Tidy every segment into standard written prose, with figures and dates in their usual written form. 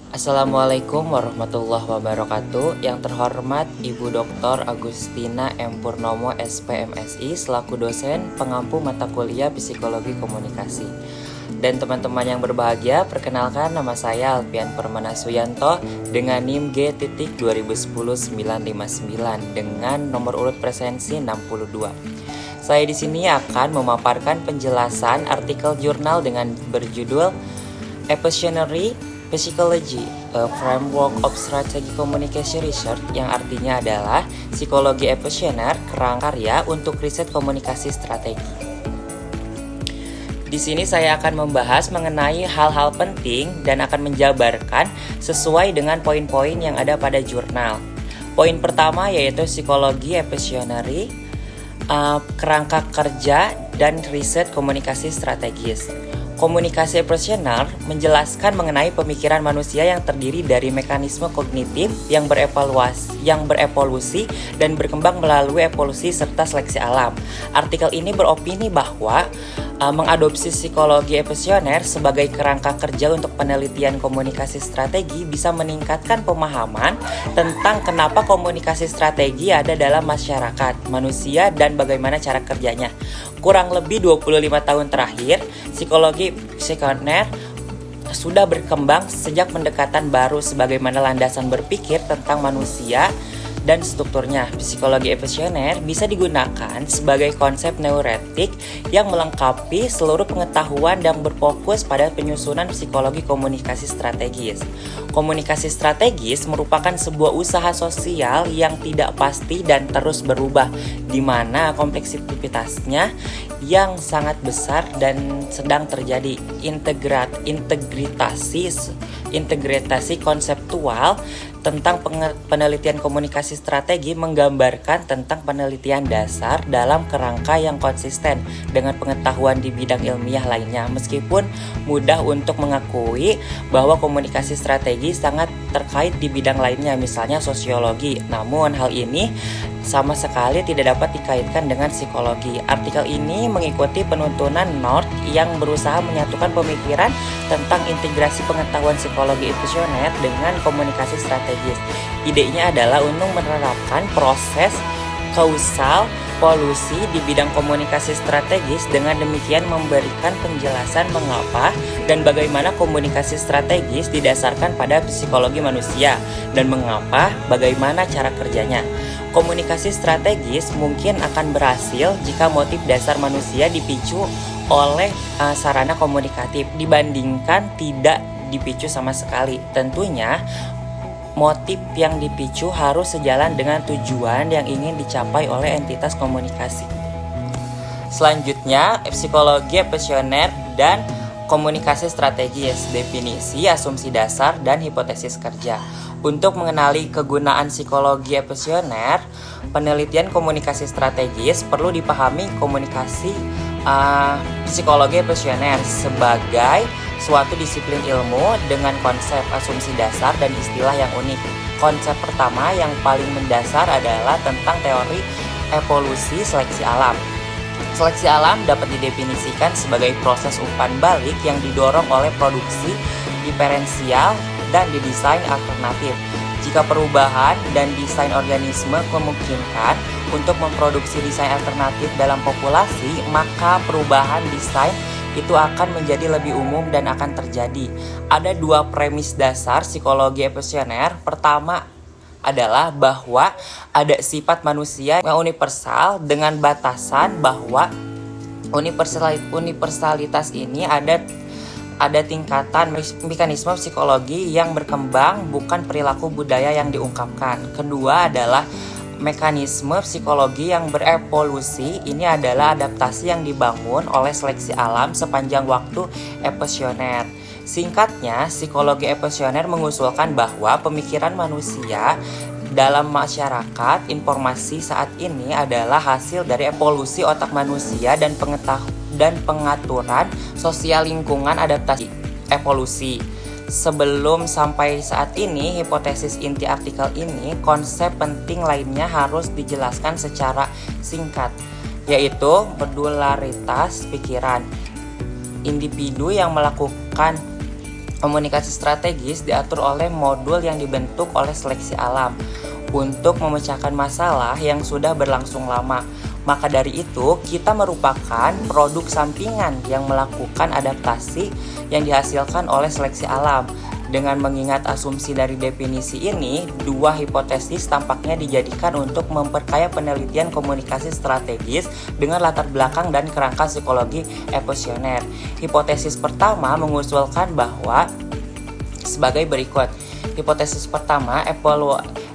Assalamualaikum warahmatullahi wabarakatuh. Yang terhormat Ibu Dr. Agustina M. Purnomo SPMSI selaku dosen pengampu mata kuliah Psikologi Komunikasi. Dan teman-teman yang berbahagia, perkenalkan nama saya Alfian Permana Suyanto dengan NIM G.2010-959 dengan nomor urut presensi 62. Saya di sini akan memaparkan penjelasan artikel jurnal dengan berjudul Evolutionary Psychology, a Framework of Strategic Communication Research, yang artinya adalah psikologi evolusioner, kerangka karya untuk riset komunikasi strategi. Di sini saya akan membahas mengenai hal-hal penting dan akan menjabarkan sesuai dengan poin-poin yang ada pada jurnal. Poin pertama yaitu psikologi evolutionary, kerangka kerja dan riset komunikasi strategis. Komunikasi evolusioner menjelaskan mengenai pemikiran manusia yang terdiri dari mekanisme kognitif yang berevolusi dan berkembang melalui evolusi serta seleksi alam. Artikel ini beropini bahwa mengadopsi psikologi evolusioner sebagai kerangka kerja untuk penelitian komunikasi strategi bisa meningkatkan pemahaman tentang kenapa komunikasi strategi ada dalam masyarakat manusia dan bagaimana cara kerjanya. Kurang lebih 25 tahun terakhir, psikologi evolusioner sudah berkembang sejak pendekatan baru sebagaimana landasan berpikir tentang manusia dan strukturnya. Psikologi evolusioner bisa digunakan sebagai konsep neuretik yang melengkapi seluruh pengetahuan dan berfokus pada penyusunan psikologi komunikasi strategis. Komunikasi strategis merupakan sebuah usaha sosial yang tidak pasti dan terus berubah, di mana kompleksitasnya yang sangat besar dan sedang terjadi integrasi konseptual tentang penelitian komunikasi strategi menggambarkan tentang penelitian dasar dalam kerangka yang konsisten dengan pengetahuan di bidang ilmiah lainnya. Meskipun mudah untuk mengakui bahwa komunikasi strategi sangat terkait di bidang lainnya, misalnya sosiologi, namun hal ini sama sekali tidak dapat dikaitkan dengan psikologi. Artikel ini mengikuti penuntunan North yang berusaha menyatukan pemikiran tentang integrasi pengetahuan psikologi evolusioner dengan komunikasi strategis. Idenya adalah untuk menerapkan proses kausal polusi di bidang komunikasi strategis, dengan demikian memberikan penjelasan mengapa dan bagaimana komunikasi strategis didasarkan pada psikologi manusia dan mengapa bagaimana cara kerjanya. Komunikasi strategis mungkin akan berhasil jika motif dasar manusia dipicu oleh sarana komunikatif dibandingkan tidak dipicu sama sekali. Tentunya motif yang dipicu harus sejalan dengan tujuan yang ingin dicapai oleh entitas komunikasi. Selanjutnya, psikologi evolusioner dan komunikasi strategis, definisi, asumsi dasar, dan hipotesis kerja. Untuk mengenali kegunaan psikologi evolusioner, penelitian komunikasi strategis perlu dipahami komunikasi psikologi evolusioner sebagai suatu disiplin ilmu dengan konsep, asumsi dasar, dan istilah yang unik. Konsep pertama yang paling mendasar adalah tentang teori evolusi seleksi alam. Seleksi alam dapat didefinisikan sebagai proses umpan balik yang didorong oleh produksi diferensial dan didesain alternatif. Jika perubahan dan desain organisme memungkinkan untuk memproduksi desain alternatif dalam populasi, maka perubahan desain itu akan menjadi lebih umum dan akan terjadi. Ada dua premis dasar psikologi evolusioner. Pertama adalah bahwa ada sifat manusia yang universal dengan batasan bahwa universalitas ini ada tingkatan mekanisme psikologi yang berkembang, bukan perilaku budaya yang diungkapkan. Kedua adalah mekanisme psikologi yang berevolusi. Ini adalah adaptasi yang dibangun oleh seleksi alam sepanjang waktu evolusioner. Singkatnya, psikologi evolusioner mengusulkan bahwa pemikiran manusia dalam masyarakat informasi saat ini adalah hasil dari evolusi otak manusia dan pengaturan sosial lingkungan adaptasi evolusi. Sebelum sampai saat ini, hipotesis inti artikel ini, konsep penting lainnya harus dijelaskan secara singkat, yaitu modularitas pikiran. Individu yang melakukan Komunikasi strategis diatur oleh modul yang dibentuk oleh seleksi alam untuk memecahkan masalah yang sudah berlangsung lama. Maka dari itu, kita merupakan produk sampingan yang melakukan adaptasi yang dihasilkan oleh seleksi alam. Dengan mengingat asumsi dari definisi ini, dua hipotesis tampaknya dijadikan untuk memperkaya penelitian komunikasi strategis dengan latar belakang dan kerangka psikologi evolusioner. Hipotesis pertama mengusulkan bahwa sebagai berikut. Hipotesis pertama,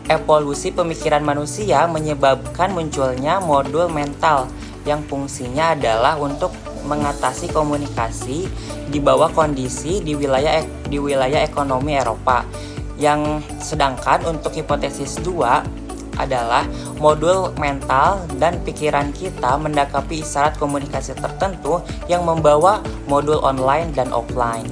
evolusi pemikiran manusia menyebabkan munculnya modul mental yang fungsinya adalah untuk mengatasi komunikasi di bawah kondisi di wilayah ekonomi Eropa. Yang sedangkan untuk hipotesis 2 adalah modul mental dan pikiran kita mendakapi isyarat komunikasi tertentu yang membawa modul online dan offline.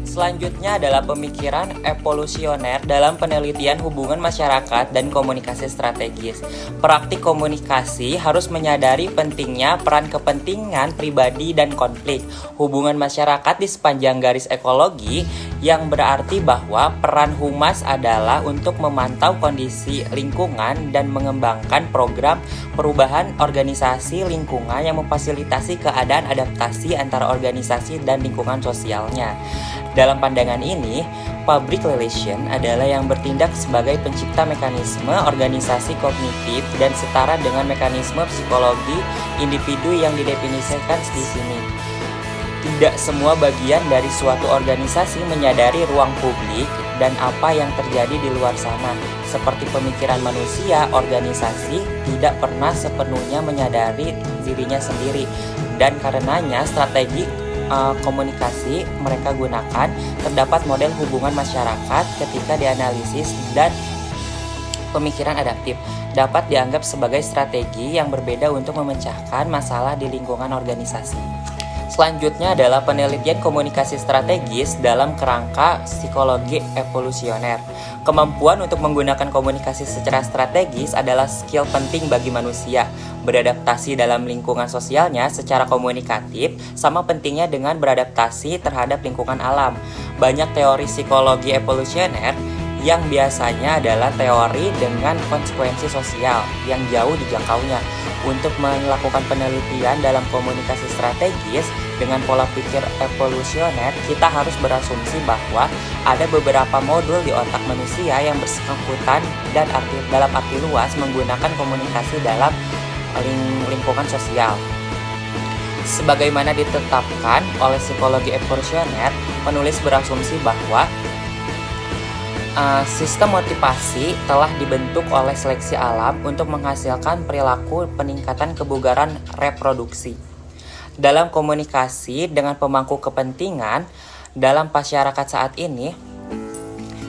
Selanjutnya adalah pemikiran evolusioner dalam penelitian hubungan masyarakat dan komunikasi strategis. Praktik komunikasi harus menyadari pentingnya peran kepentingan pribadi dan konflik hubungan masyarakat di sepanjang garis ekologi, yang berarti bahwa peran humas adalah untuk memantau kondisi lingkungan dan mengembangkan program perubahan organisasi lingkungan yang memfasilitasi keadaan adaptasi antara organisasi dan lingkungan sosialnya. Dalam pandangan ini, public relation adalah yang bertindak sebagai pencipta mekanisme organisasi kognitif dan setara dengan mekanisme psikologi individu yang didefinisikan di sini. Tidak semua bagian dari suatu organisasi menyadari ruang publik dan apa yang terjadi di luar sana. Seperti pemikiran manusia, organisasi tidak pernah sepenuhnya menyadari dirinya sendiri, dan karenanya strategi komunikasi mereka gunakan terdapat model hubungan masyarakat ketika dianalisis, dan pemikiran adaptif dapat dianggap sebagai strategi yang berbeda untuk memecahkan masalah di lingkungan organisasi. Selanjutnya adalah penelitian komunikasi strategis dalam kerangka psikologi evolusioner. Kemampuan untuk menggunakan komunikasi secara strategis adalah skill penting bagi manusia. Beradaptasi dalam lingkungan sosialnya secara komunikatif sama pentingnya dengan beradaptasi terhadap lingkungan alam. Banyak teori psikologi evolusioner yang biasanya adalah teori dengan konsekuensi sosial yang jauh dijangkaunya. Untuk melakukan penelitian dalam komunikasi strategis dengan pola pikir evolusioner, kita harus berasumsi bahwa ada beberapa modul di otak manusia yang bersangkutan dan dalam arti luas menggunakan komunikasi dalam lingkungan sosial. Sebagaimana ditetapkan oleh psikologi evolusioner, penulis berasumsi bahwa sistem motivasi telah dibentuk oleh seleksi alam untuk menghasilkan perilaku peningkatan kebugaran reproduksi. Dalam komunikasi dengan pemangku kepentingan dalam masyarakat saat ini,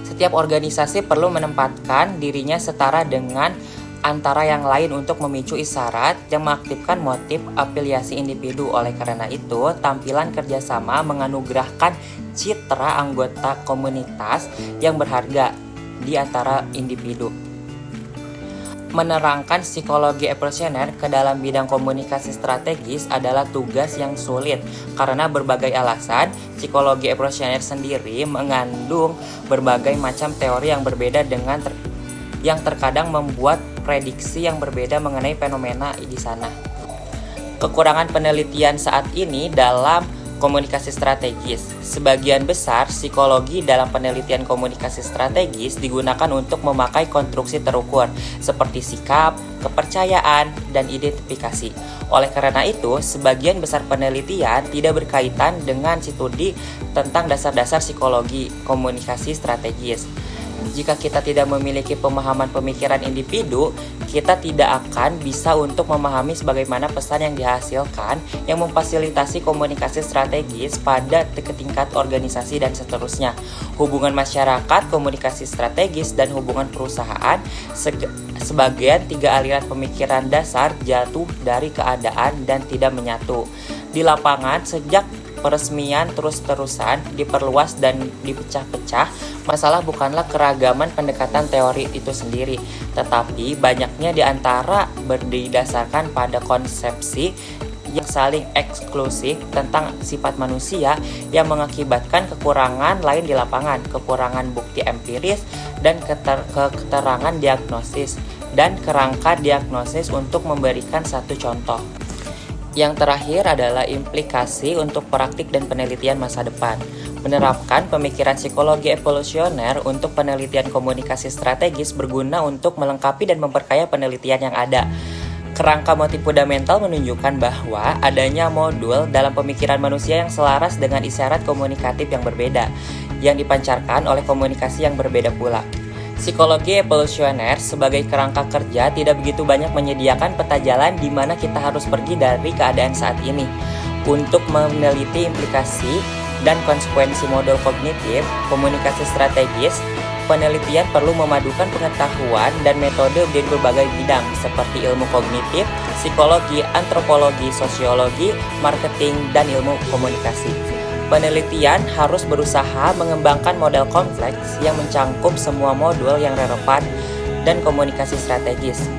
setiap organisasi perlu menempatkan dirinya setara dengan antara yang lain untuk memicu isyarat yang mengaktifkan motif afiliasi individu. Oleh karena itu, tampilan kerjasama menganugerahkan citra anggota komunitas yang berharga di antara individu. Menerangkan psikologi evolusioner ke dalam bidang komunikasi strategis adalah tugas yang sulit karena berbagai alasan. Psikologi evolusioner sendiri mengandung berbagai macam teori yang berbeda yang terkadang membuat prediksi yang berbeda mengenai fenomena di sana. Kekurangan penelitian saat ini dalam komunikasi strategis. Sebagian besar psikologi dalam penelitian komunikasi strategis digunakan untuk memakai konstruksi terukur seperti sikap, kepercayaan, dan identifikasi. Oleh karena itu, sebagian besar penelitian tidak berkaitan dengan studi tentang dasar-dasar psikologi komunikasi strategis. Jika kita tidak memiliki pemahaman pemikiran individu, kita tidak akan bisa untuk memahami sebagaimana pesan yang dihasilkan yang memfasilitasi komunikasi strategis pada tingkat organisasi dan seterusnya. Hubungan masyarakat, komunikasi strategis, dan hubungan perusahaan sebagian tiga aliran pemikiran dasar jatuh dari keadaan dan tidak menyatu. Di lapangan, sejak peresmian terus-terusan diperluas dan dipecah-pecah, masalah bukanlah keragaman pendekatan teori itu sendiri, tetapi banyaknya di antara berdasarkan pada konsepsi yang saling eksklusif tentang sifat manusia yang mengakibatkan kekurangan lain di lapangan, kekurangan bukti empiris, dan keterangan diagnosis, dan kerangka diagnosis untuk memberikan satu contoh. Yang terakhir adalah implikasi untuk praktik dan penelitian masa depan. Menerapkan pemikiran psikologi evolusioner untuk penelitian komunikasi strategis berguna untuk melengkapi dan memperkaya penelitian yang ada. Kerangka motif fundamental menunjukkan bahwa adanya modul dalam pemikiran manusia yang selaras dengan isyarat komunikatif yang berbeda, yang dipancarkan oleh komunikasi yang berbeda pula. Psikologi evolusioner sebagai kerangka kerja tidak begitu banyak menyediakan peta jalan di mana kita harus pergi dari keadaan saat ini. Untuk meneliti implikasi dan konsekuensi model kognitif, komunikasi strategis, penelitian perlu memadukan pengetahuan dan metode dari berbagai bidang seperti ilmu kognitif, psikologi, antropologi, sosiologi, marketing, dan ilmu komunikasi. Penelitian harus berusaha mengembangkan model kompleks yang mencangkup semua modul yang relevan dan komunikasi strategis.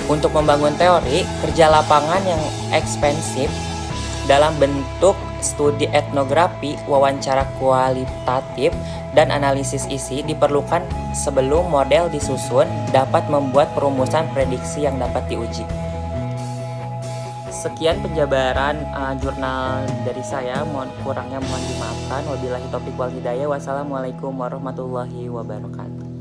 Untuk membangun teori, kerja lapangan yang ekspensif dalam bentuk studi etnografi, wawancara kualitatif, dan analisis isi diperlukan sebelum model disusun dapat membuat perumusan prediksi yang dapat diuji. Sekian penjabaran jurnal dari saya, kurangnya mohon dimaafkan. Wabillahi taufiq wal hidayah. Wassalamualaikum warahmatullahi wabarakatuh.